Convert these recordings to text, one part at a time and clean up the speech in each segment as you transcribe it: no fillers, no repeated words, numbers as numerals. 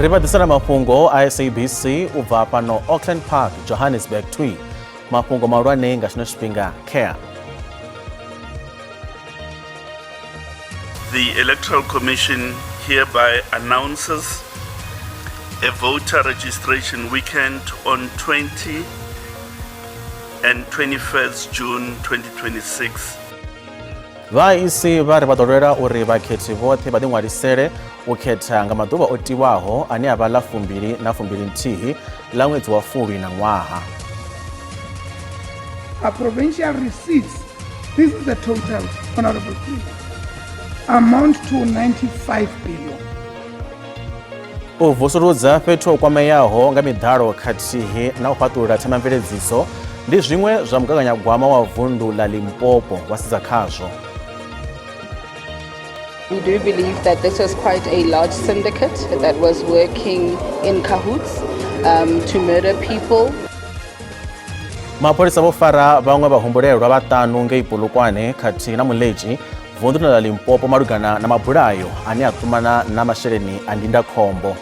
Rivadisana Mafhungo SABC ubva pano Auckland Park, Johannesburg twi. Mafhungo marwane nga shino shipinga care. The Electoral Commission hereby announces a voter registration weekend on 20 and 21st June 2026. Vaisi vari vadorera uri vakhetsi vothe vading'warisele ukhetha nga maḓuvha o tiwaho ane a vha ḽa 20 ḽa ṅwedzi wa Fulwi na ṅwaha. Our provincial receipts, this is the total, Honorable Speaker, amount to 95 billion. U vusuludza fhethu ho kwameaho nga miḓalo khathihi na u fhaṱulula themamveledziso ndi zwiṅwe zwa mugaganyagwama wa vundu ḽa Limpopo wa sedza khazwo. We do believe that this was quite a large syndicate that was working in cahoots to murder people. Mapholisa vho fara vhaṅwe vhahumbulelwa vhaṱanu ngei Polokwane khathihi na Muleji vunḓuni ḽa Limpopo malugana na mabulayo ane a ṱumana na masheleni a ndindakhombo.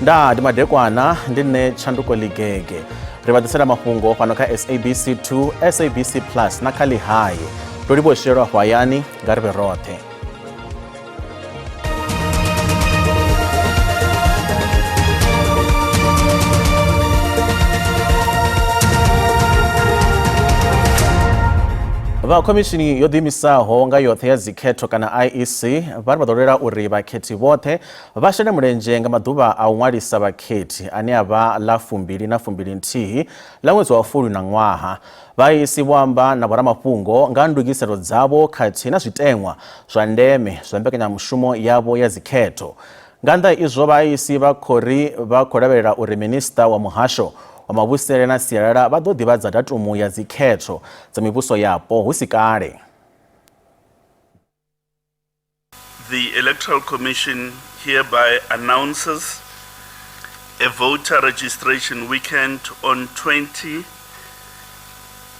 Ndi madekwana ndi nṋe Tshanduko Ligege. Ri vhaḓisela mafhungo fhano kha SABC 2, SABC Plus na kha Lihayi. Ndo livhoshelwa hwayani nga ri vhe roṱhe. Va komishini yo ḓiimisaho nga yoṱhe ya dzikhetho kana IEC vari vhaḓorera uri vakhethi vothe vha shele mulenzhe nga maḓuvha a u ṅwalisa vakhethi ane a vha ḽa 20 na 21 ḽa ṅwedzi wa Fulwi na ṅwaha. IEC vho amba na vhoramafhungo nga ndugiselo dzavho khathihi na zwiteṅwa zwa ndeme zwa mbekanyamushumo yavho ya dzikhetho. Nga nnḓa izwo IEC vha khou lavhelela uri minista wa muhasho wa mavhusele na sialala vha ḓo ḓivhadza datumu ya dzikhetho dza mivhuso yapo hu si kale. The Electoral Commission hereby announces a voter registration weekend on 20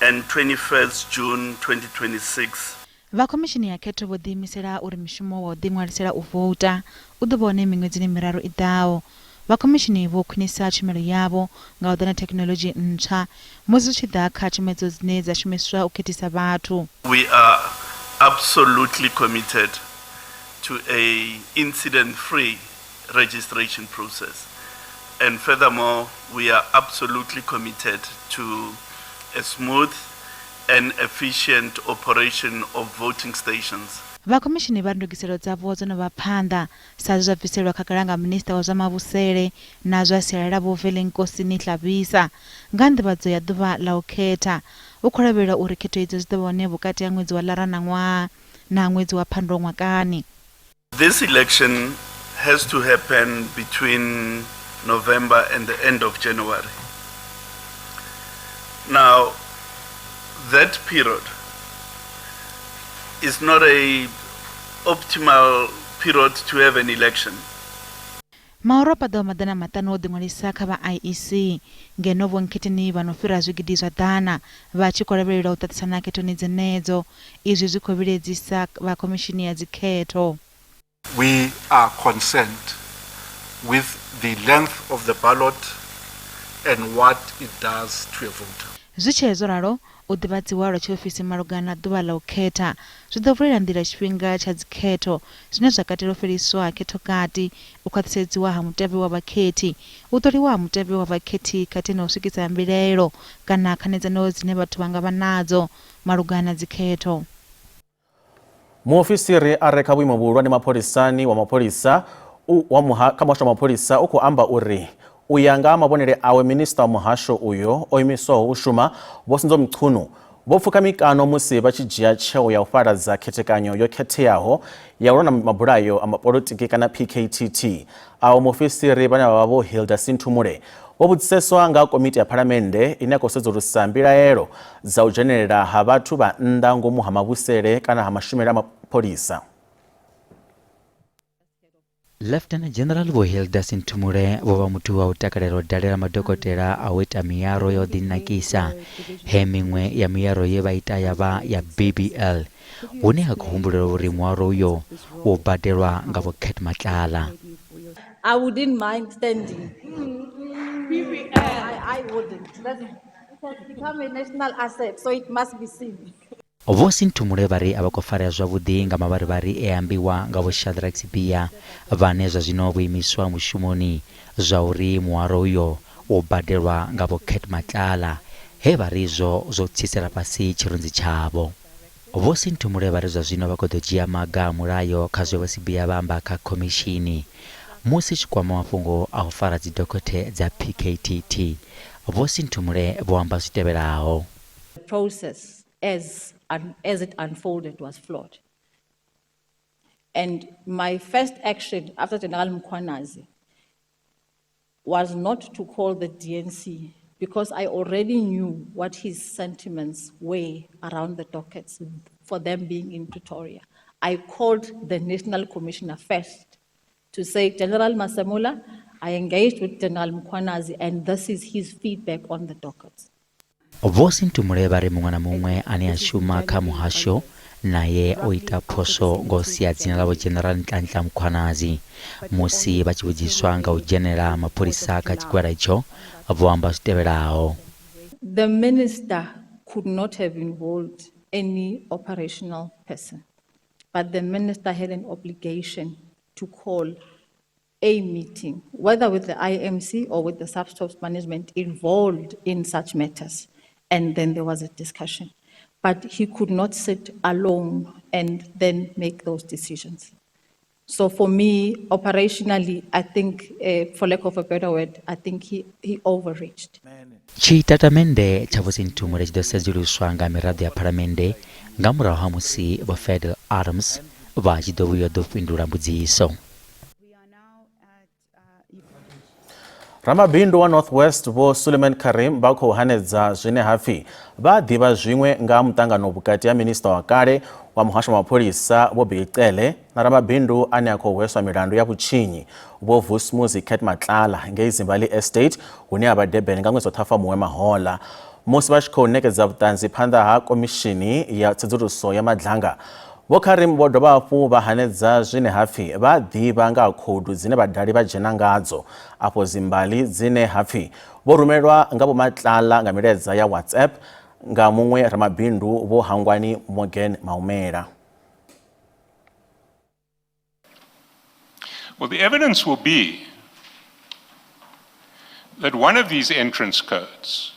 and 21st June 2026. Vakomishini ya khetho vho ḓiimisela uri mushumo wa u ḓiṅwalisela u vouta u ḓo vhone miṅwedzini miraru i ḓaho. Vakomishini vho khwinisa tshumelo yavho nga u ḓa na thekhinolodzhi ntswa musi zwi tshi ḓa kha tshumedzo dzine dza shumiswa u khethisa vhathu. We are absolutely committed to a incident-free registration process. And furthermore, we are absolutely committed to a smooth and efficient operation of voting stations. Vakomishini vha ndugiselo dzavho dzo no vha phanḓa sa zwa bviselwa khagala nga minista wa zwa mavhusele na zwa sialala vho Nkosini Hlabisa nga nḓivhadzo ya ḓuvha ḽa u khetha. U khou lavhelela uri khetho idzo dzi ḓo vhone vhukati ha ṅwedzi wa Lara na ṅwaha na ṅwedzi wa Phando ṅwakani. This election has to happen between November and the end of January. Now, that period is not a optimal period to have an election. Maoropa ḓo maḓana maṱanu o ḓiṅwalisa kha vha IEC ngeno vho nkhetheni vha no fhira zwigidi zwa ḓana vha tshi khou lavhelela u ṱaṱisana khethoni dzenedzo. Izwi zwi khou vhiledzisa vha komishini ya dzikhetho. We are concerned with the length of the ballot and what it does to a voter. Zwi tshe zwo ralo u ḓivhadziwa lwa tshiofisi malugana na ḓuvha ḽa u khetha zwi ḓo vulela nḓila tshifhinga tsha dzikhetho zwine zwa katela u fheliswa ha khetho kati, u khwaṱhisedziwa ha mutevhe wa vhakhethi, u ṱoliwa ha mutevhe wa vhakhethi khathihi na u swikisa mbilaelo kana khanedzano dzine vhathu vha nga vha nadzo malugana na dzikhetho. Muofisiri a re kha vhuimo vhuhulwane mapholisani wa mapholisa kha muhasho wa mapholisa u khou amba uri u ya nga mavhonele awe minista wa muhasho uyo o imiswaho u shuma vho Senzo Mchunu vho pfuka mikano musi vha tshi dzhia tsheo ya u fhaladza khethekanyo yo khetheaho ya u lwa na mabulayo a mapolitiki kana PKTT. Awo muofisiri vhane vha vha vho Hilda Sinthumule vho vhudziseswa nga komiti ya phalamennde ine ya khou sedzulusa mbilaelo dza u dzhenelela ha vhathu vha nnḓa ngomu ha mavhusele kana ha mashumele a mapholisa. Lieutenant General vho Hilda Sinthumule vho vha muthu wa u takalela u dalela madokotela a u ita miyaro ya u ḓinakisa. He miṅwe ya miyaro ye vha ita ya vha ya BBL hune ha khou humbulela uri muaro uyo wo badelwa nga vho Kate Matlala. I wouldn't mind standing. I wouldn't. It has become a national asset, so it must be seen. vosi nthumule vari a va khou farea zwavhuḓi nga mavharivhari e ambiwa nga vho Shadrack Sibiya vhane zwa zwino vho imiswa mushumoni zwa uri muhwaro uyo wo badelwa nga vho Kate Matlala he vari zwo tsisela fhasi tshirunzi tshavho. Vosi nthumule vari zwa zwino vha khou ḓo dzhia maga a mulayo kha zwe vho Sibiya vha amba kha khomishini musi tshikwama mafhungo a u fara dzidokothe dza PKTT. Vosi nthumule vho amba zwi tevhelaho. The process as it unfolded was flawed. And my first action after General Mkhwanazi was not to call the DNC because I already knew what his sentiments were around the dockets for them being in Pretoria. I called the National Commissioner first to say, General Masamula, I engaged with General Mkhwanazi and this is his feedback on the dockets. Vosi nthumule vari muṅwe na muṅwe ane a shuma kha muhasho naye o ita phoso ngo sia dzina ḽa vho General Nhlanhla Mkhwanazi musi vha tshi vhudziswa nga u dzhenela mapholisa kha tshigwada itsho vho amba zwi tevhelaho. The minister could not have involved any operational person, but the minister had an obligation to call a meeting, whether with the IMC or with the substance management involved in such matters. And then there was a discussion. But he could not sit alone and then make those decisions. So for me, operationally, I think, for lack of a better word, I think he overreached. Chitatamende cha vosi nthumule tshi ḓo sedzuluswa nga miraḓo ya phalamennde nga murahu ha musi vho Federal Arms vha tshi ḓo vhuya ḓo fhindula mbudziso. Ramabindu wa Northwest vho Suleiman Karim vha khou hanedza zwine hapfi vha ḓivha zwiṅwe nga muṱangano vhukati ha minista wa kale wa muhasho wa mapholisa vho Biyicele na ramabindu ane a khou hweswa milandu ya vhutshinyi vho Vusmuzi Kate Matlala ngei Zimbali Estate hune a vha Durban nga ṅwedzi wa Ṱhafamuhwe mahola musi vha tshi khou ṋekedza vhuṱanzi phanḓa ha komishini ya tsedzuluso ya madlanga. Vho Karim vho dovha hafhu vha hanedza zwine hapfi vha ḓivha nga khodu dzine vhadali vha dzhena ngadzo afho Zimbali dzine hapfi vho rumelwa nga vho Matlala nga miledza ya WhatsApp nga muṅwe ramabindu vho Hangwani Morgan Maumela. Well, the evidence will be that one of these entrance codes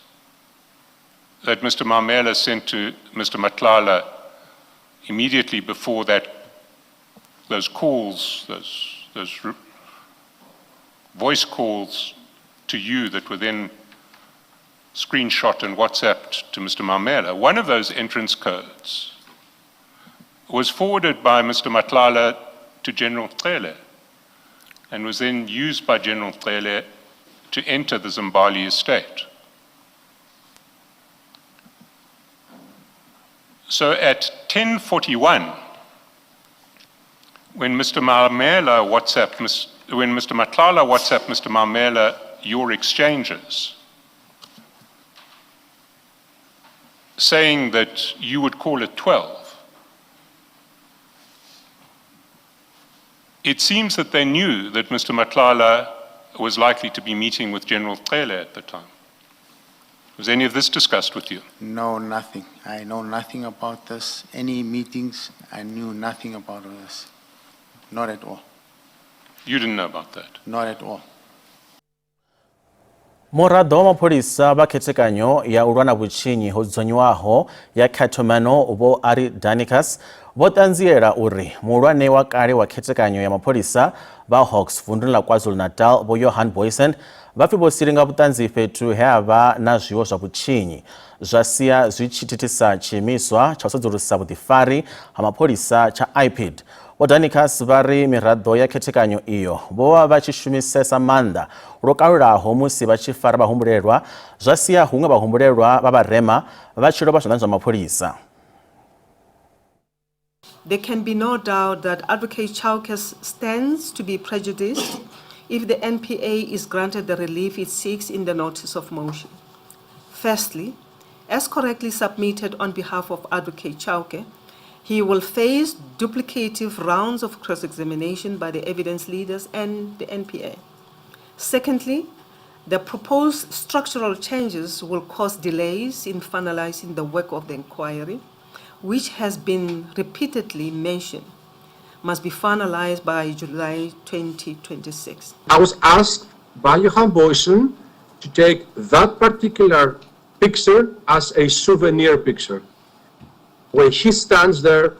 that Mr. Maumela sent to Mr. Matlala immediately before that, those calls, those voice calls to you that were then screenshot and WhatsApped to Mr. Maumela, one of those entrance codes was forwarded by Mr. Matlala to General Cele and was then used by General Cele to enter the Zimbali estate. So at 10:41, when Mr. Matlala WhatsApped Mr. Maumela your exchanges, saying that you would call at 12, it seems that they knew that Mr. Matlala was likely to be meeting with General Cele at the time. Was any of this discussed with you? No, nothing. I know nothing about this. Any meetings, I knew nothing about this. Not at all. You didn't know about that? Not at all. Muraḓo wa mapholisa vha khethekanyo ya u lwa na vhutshinyi ho dzudzanywaho ya Khathomano vho Ari Danicus vho ṱanziela uri muhulwane wa kale wa khethekanyo ya mapholisa vha Hawks vunḓuni ḽa KwaZulu-Natal vho Johan Boysen vha pfi vho silinga vhuṱanzi fhethu he ha vha na zwiwo zwa vhutshinyi zwa sia zwi tshi thithisa tshiimiswa tsha u sedzulusa vhuḓifari ha mapholisa tsha IPID. Vho Danicus vha ri miraḓo ya khethekanyo iyo vho vha tshi shumisesa maanḓa lwo kalulaho musi vha tshi fara vhahumbulelwa zwa sia huṅwe vhahumbulelwa vha vharema vha tshi lovha zwanḓani zwa mapholisa. There can be no doubt that Advocate Chauke stands to be prejudiced if the NPA is granted the relief it seeks in the notice of motion. Firstly, as correctly submitted on behalf of Advocate Chauke, He will face duplicative rounds of cross-examination by the evidence leaders and the NPA. Secondly, the proposed structural changes will cause delays in finalizing the work of the inquiry, which has been repeatedly mentioned, must be finalized by July 2026. I was asked by Johan Boysen to take that particular picture as a souvenir picture. When he stands there,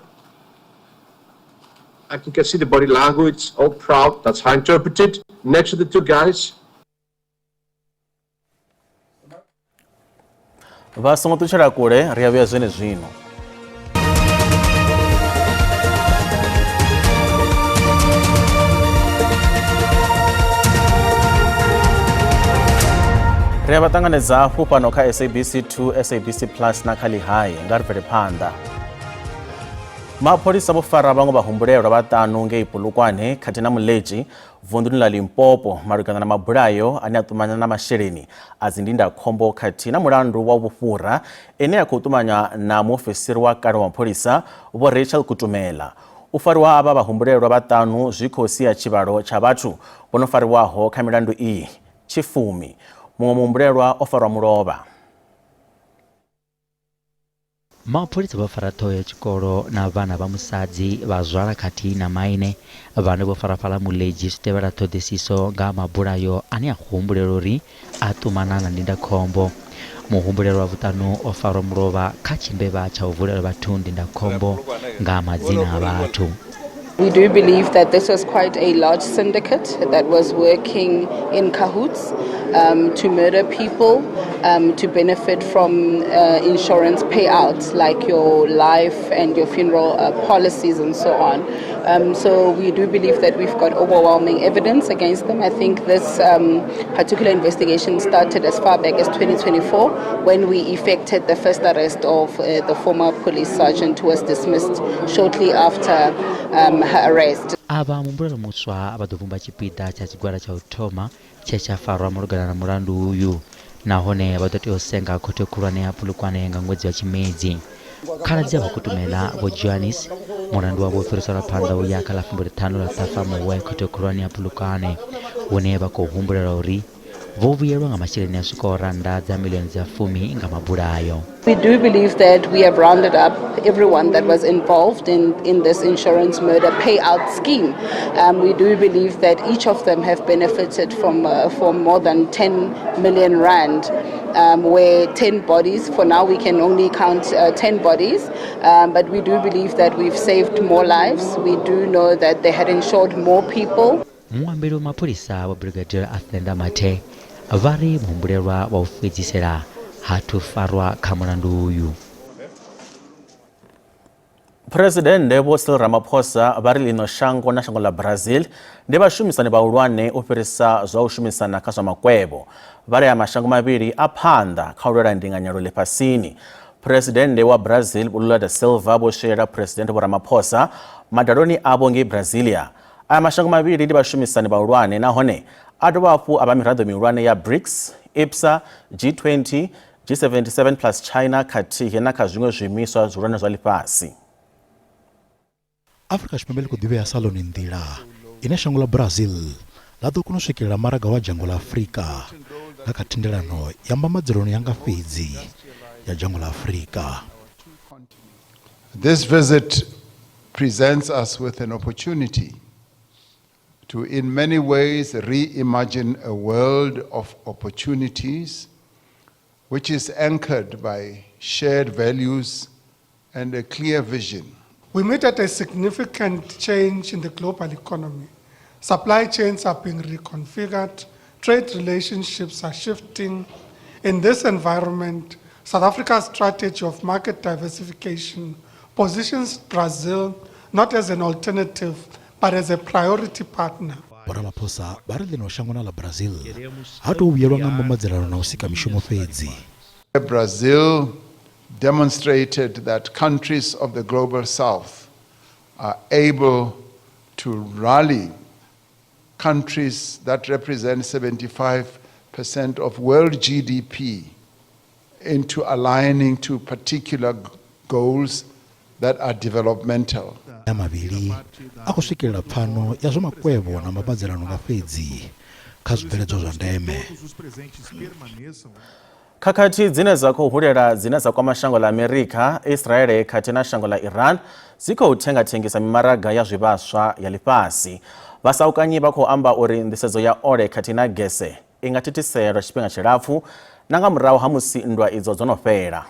I can see the body language, all proud, that's how I interpret it, next to the two guys. Vasongo tuchera kule riavya zwene zwino. Riabatanganeza pano kha SABC 2 SABC Plus na khali hai ngari vele phanda. Mapholisa vo fara vango vahumbulelwa vatanu ngei Polokwane khathi na Muleji vunḓuni ḽa Limpopo malugana na mabulayo ane a ṱumanya na masheleni a dzindindakhombo khathi na mulandu wa vhufhura ene a khou ṱumanywa na muofisiri wa kale wa mapholisa Vho Rachel Kutumela. U fariwa ava vahumbulelwa vatanu zwi khou sia tshivhalo tsha vhathu vho no fariwaho kha milandu iyi tshifumi. Muṅwe muhumbulelwa o farwa mulovha. Mapholisa vha fara ṱhoho ya tshikolo na vhana vha musadzi vha zwala khathihi na maine vhane vho farafhala Muleji zwi tevhela ṱhoḓisiso nga mabulayo ane a humbulela uri a ṱumana na ndindakhombo. Muhumbulelwa wa vhuṱanu o farwa mulovha kha tshimbevha tsha u vulela vhathu ndindakhombo nga madzina a vhathu. We do believe that this was quite a large syndicate that was working in cahoots to murder people, to benefit from insurance payouts like your life and your funeral policies and so on. So we do believe that we've got overwhelming evidence against them. I think this particular investigation started as far back as 2024 when we effected the first arrest of the former police sergeant who was dismissed shortly after her arrest. Ava mumbulelo muswa abadovumba chipida cha chigwada cha uthoma checha farwa malugana na mulandu uyu nahone badoti osenga khothe khulwane ya Polokwane nga ṅwedzi wa Tshimedzi. Khaladzi ava Kutumela Vho Johannes mulandu wavho ufhirisela phanḓa u ya kha ḽa 15 ḽa Ṱhafamuhwe khothe khulwane ya Polokwane hune vha khou humbulela uri vho vhuyelwa nga masheleni a swikaho rannda dza miḽioni dza 10 nga mabulayo. We do believe that we have rounded up everyone that was involved in this insurance murder payout scheme. We do believe that each of them have benefited from more than 10 million rand, where 10 bodies, for now we can only count 10 bodies, but we do believe that we've saved more lives. We do know that they had insured more people. Muambeli wa mapholisa wa Brigadier Athenda Mathe vari muhumbulelwa wa u fhedzisela hathu farwa kha mulandu uyu. President Vho Cyril Ramaphosa vari lino shango na shango la Brazil ndi vashumisani vhahulwane u fhirisa zwa u shumisana kha zwa makwevho. Vari ya mashango mavhili a phanḓa kha u lwela ndinganyelo ḽifhasini. President wa Brazil Lula da Silva vho shela President Vho Ramaphosa madaloni avho ngei Brasilia. Aya mashango mavhili ndi vashumisani vhahulwane nahone a dovha hafhu a vha miraḓo mihulwane ya BRICS, IPSA, G20, G77 plus China khathihi na kha zwiṅwe zwiimiswa zwihulwane zwa ḽifhasi. Afrika Tshipembe ḽi khou ḓivhea sa ḽone nḓila ine shango ḽa Brazil ḽa ḓo kona u swikelela maraga wa dzhango ḽa Afrika nga kha thendelano ya mbamadzelo yanga fhedzi ya dzhango ḽa Afrika. This visit presents us with an opportunity to in many ways reimagine a world of opportunities which is anchored by shared values and a clear vision. We meet at a significant change in the global economy. Supply chains are being reconfigured, trade relationships are shifting. In this environment, South Africa's strategy of market diversification positions Brazil not as an alternative, but as a priority partner. Ramaphosa vari lino shango na la Brazil hato vhuyelwa nga mbamadzelo na u sika mishumo fhedzi. Brazil demonstrated that countries of the global south are able to rally countries that represent 75% of world GDP into aligning to particular goals that are developmental. ya mavili akuswikilira pfano ya zwa makwevho na mabadzerano nga fhedzi kha zwibveledzwa zwa ndeme. Khakhathi dzine dza khou hulela dzine dza kwama shango la America, Israel khathihi na shango la Iran dzi khou thengathengisa mimaraga ya zwivhaswa ya ḽifhasi. Vhasaukanyi vha khou amba uri nḓisedzo ya ole khathihi na gese i nga thithisea lwa tshifhinga tshilapfu na nga murahu ha musi nndwa idzo dzo no fhela.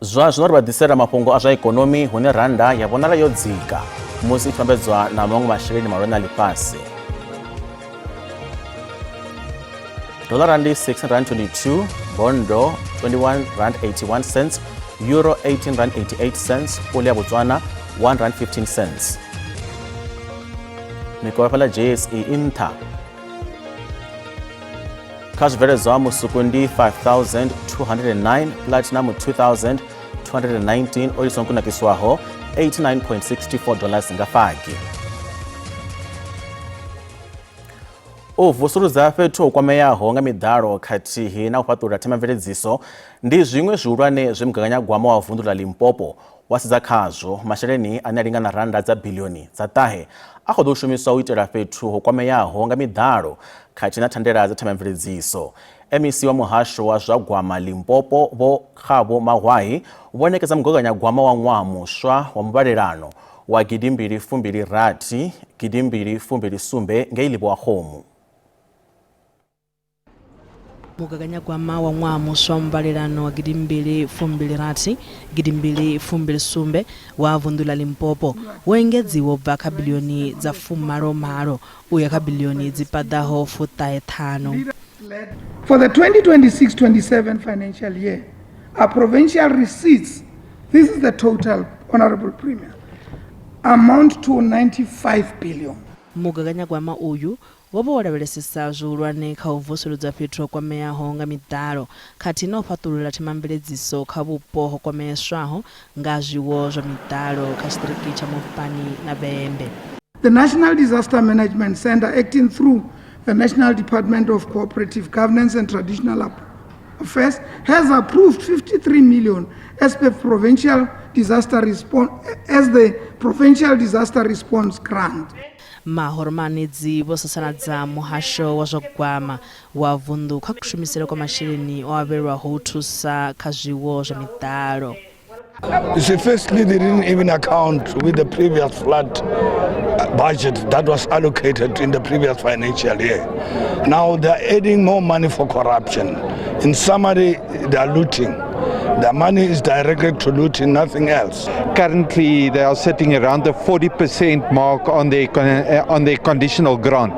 Zwa zwino ri vha ḓisela mafhungo a zwa ikonomi hune randa ya vhonala yo dzika musi i tshi vhambedzwa na maṅwe masheleni malwane a ḽifhasi. Doḽa randi 16.22, bondo 21.81 cents, euro 18.88 cents, pula ya Botswana 1.15 cents. Mikoa fhala JSE inta kha zwibveledzwa musuku ndi 5,209, platinum 2,219, oil songo kunakiswaho 89.64 dollars nga faki. U vusuludza fhethu ho kwameaho nga miḓalo khathihi na u fhaṱulula themamveledziso ndi zwiṅwe zwihulwane zwe mugaganyagwama wa vunḓu la Limpopo wa sedza khazwo. Masheleni ane a lingana randa dza biḽioni dza ṱahe a khou ḓo shumiswa u itela fhethu ho kwameaho nga miḓalo khathihi na thandela dza themamveledziso. MEC wa muhasho wa zwa gwama Limpopo Vho Khavho Mahwayi vho ṋekedza mugaganyagwama wa ṅwaha muswa wa muvhalelano wa 2026 2027 ngei Ḽivhoaxhomu. Mugaganyagwama wa ṅwaha muswa wa muvhalelano wa 2026 2027 wa vunḓu la Limpopo wo engedziwa ubva kha biḽioni dza 18 uya kha biḽioni dzi paḓaho 45. For the 2026-27 financial year, our provincial receipts, this is the total, Honorable Premier, amount to 95 billion. Mugaganyagwama uyu wo vha wo lavhelesesa zwihulwane kha u vusuludza fhethu ho kwameaho nga miḓalo khathihi na u fhaṱulula themamveledziso kha vhupo ho kwameswaho nga zwiwo zwa miḓalo kha tshiṱiriki tsha Mopani na Vhembe. The National Disaster Management Center, acting through the National Department of Cooperative Governance and Traditional Affairs, has approved 53 million as per provincial disaster response grant. Mahoromanedzi vho sasanadza muhasho wa zwa gwama wa vunḓu kha kushumisele kwa masheleni o avhelwaho u thusa kha zwiwo zwa miḓalo. You see, firstly, they didn't even account with the previous flood budget that was allocated in the previous financial year. Now they're adding more money for corruption. In summary, they're looting. The money is directed to looting, nothing else. Currently, they are sitting around the 40% mark on their conditional grant,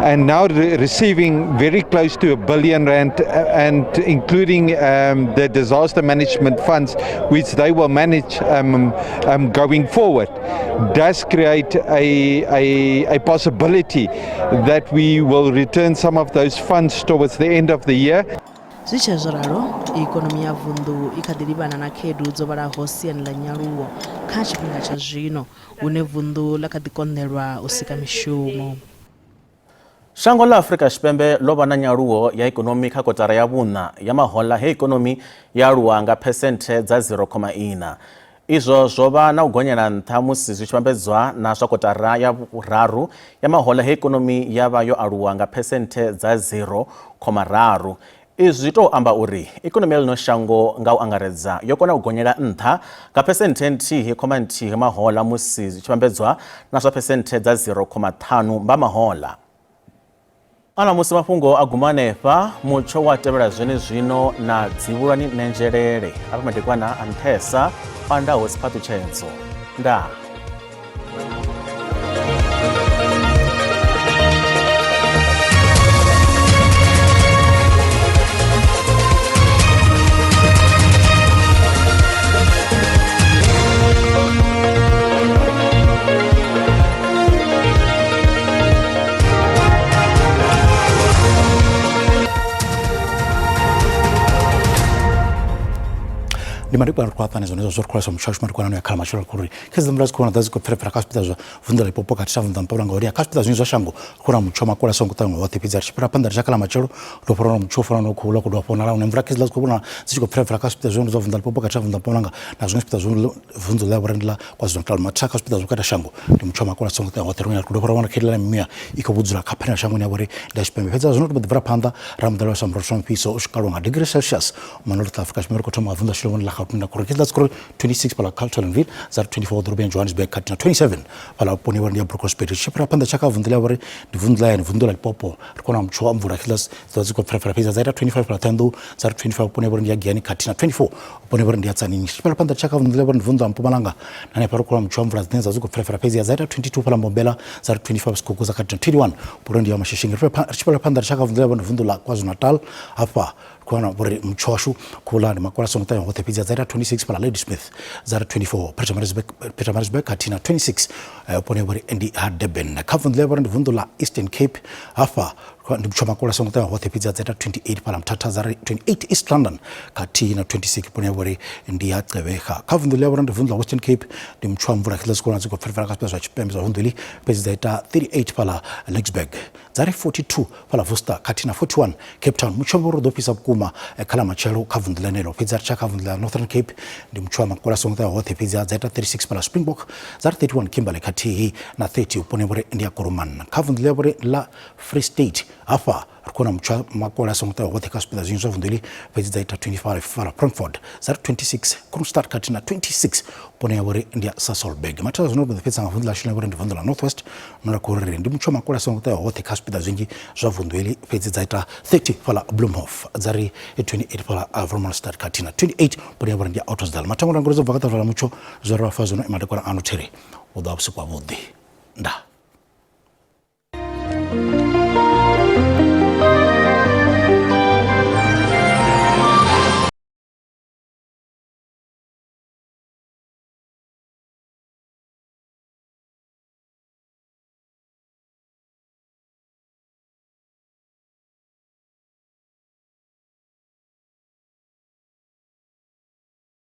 and now receiving very close to R1 billion, and including the disaster management funds, which they will manage going forward, does create a possibility that we will return some of those funds towards the end of the year. Zwichezoralo, ikonomi ya vunḓu i kha ḓi livhana na khaedu dzo vhalaho siani ḽa nyaluwo kha tshifhinga tsha zwino hune vunḓu ḽa kha ḓi konḓelwa u sika mishumo. Shango la Afrika Tshipembe ḽo vha na nyaluwo ya ikonomi kha kotara ya vhuṋa ya mahoḽa he ikonomi ya aluwa nga phesenthe dza 0.4. Izwo zwo vha na u gonyela nṱha musi zwi tshi vhambedzwa na zwa kotara ya vhuraru ya mahoḽa he ikonomi ya vha yo aluwa nga phesenthe dza 0.3. Izwi to amba uri ikonomi ya ḽino shango nga u angaredza yo kona u gonyela nṱha nga phesenthe nthihi khoma nthihi mahoḽa musi zwi tshi vhambedzwa na zwa phesenthe dza 0.5 mba mahoḽa. Ana musi mafhungo a guma hanefha mutsho wa tevhela zwino na dzivhulani nenzelele afha madekwana a nṱhesa o andaho siphaṱu tshedzo. Ndaa. ndi madiko ari kwathana izvo zvori kurasa mushashu madiko ano yakhala mashoro kuri kezi mraz kuona dazi kuprefera kaspita zva vunda lipopo katisha vunda mpavanga uri akaspita zvinhu zvashango kura muchoma kula songo tanga watipidza chipira panda chakala machero ndoporona muchofana nokula kudwa pona ra unemvura kezi lazi kuona zichiko prefera kaspita zvinhu zvavunda lipopo katisha vunda mpavanga nazvo spita zvinhu vunzo la warendla kwazvo kala matraka kaspita zvakata shango ndi muchoma kula songo tanga waterona kudwa kila mimia ikobudzura kapana shango nyabore ndachipembe pedza zvino kubvira panda ramudala sambrosho piso ushikalonga degree Celsius North Africa shimero kutoma vunda shiloni la khatuna kurekeza skoro 26 pala cultural ville za 24 Durban Johannesburg katina 27 pala poni wandi ya Brokospeed chipra panda chaka vundila wari divundla ya vundula lipopo rikona mchwa mvura kilas zaziko prefer pizza za 25 pala tando za 25 poni wandi ya giani katina 24 poni wandi ya tsani chipra panda chaka vundila wari vundla mpumalanga nane pala kula mchwa mvura zinza zaziko prefer pizza za 22 pala Mbombela za 25 skuku za katina 21 poni ya mashishingi chipra panda chaka vundila wari vundula KwaZulu Natal hapa kuona bore mchoshu kula ni makola songo tayo wote pizza zaira 26 pala Ladysmith zaira 24 Pietermaritzburg katina 26 pone bore ndi Durban Kavund Lebanon vundula Eastern Cape hafa ndi mchoma kola songo tayo wote pizza zaira 28 pala Mthatha zaira 28 East London katina 26 pone bore ndi Gqeberha Kavund Lebanon vundula Western Cape ndi mchwa mvura khila skona ziko ferfera kaspeza chipembe za vunduli pezi zaita 38 pala Lexburg zaira 42 pala Worcester katina 41 Cape Town mchombo do pisa kuma kala machelo kavundla nelo pizza cha kavundla Northern Cape ndi mchwa makola songo wote pizza zaita 36 pala Springbok zaira 31 Kimberley kati na 30 upone bore ndi Kuruman kavundla bore la Free State afa kuna mchwa makola songo wote kaspita zinzo vunduli pizza zaita 25 pala Frankfurt zaira 26 Kronstadt katina 26 upone bore ndi Sasolburg matazo no pizza ngavundla shile bore ndi vundla Northwest nora korere ndi mchwa makola songo wote kaspita zingi zwa vunduli pizza zaita 30 pala Bloemhof zari 28 pala Vermont katina 28 pone bore ndi Autosdal matango ngorozo vakata vala mucho zora fazo no imadekora anotere uda usiku wa bodi nda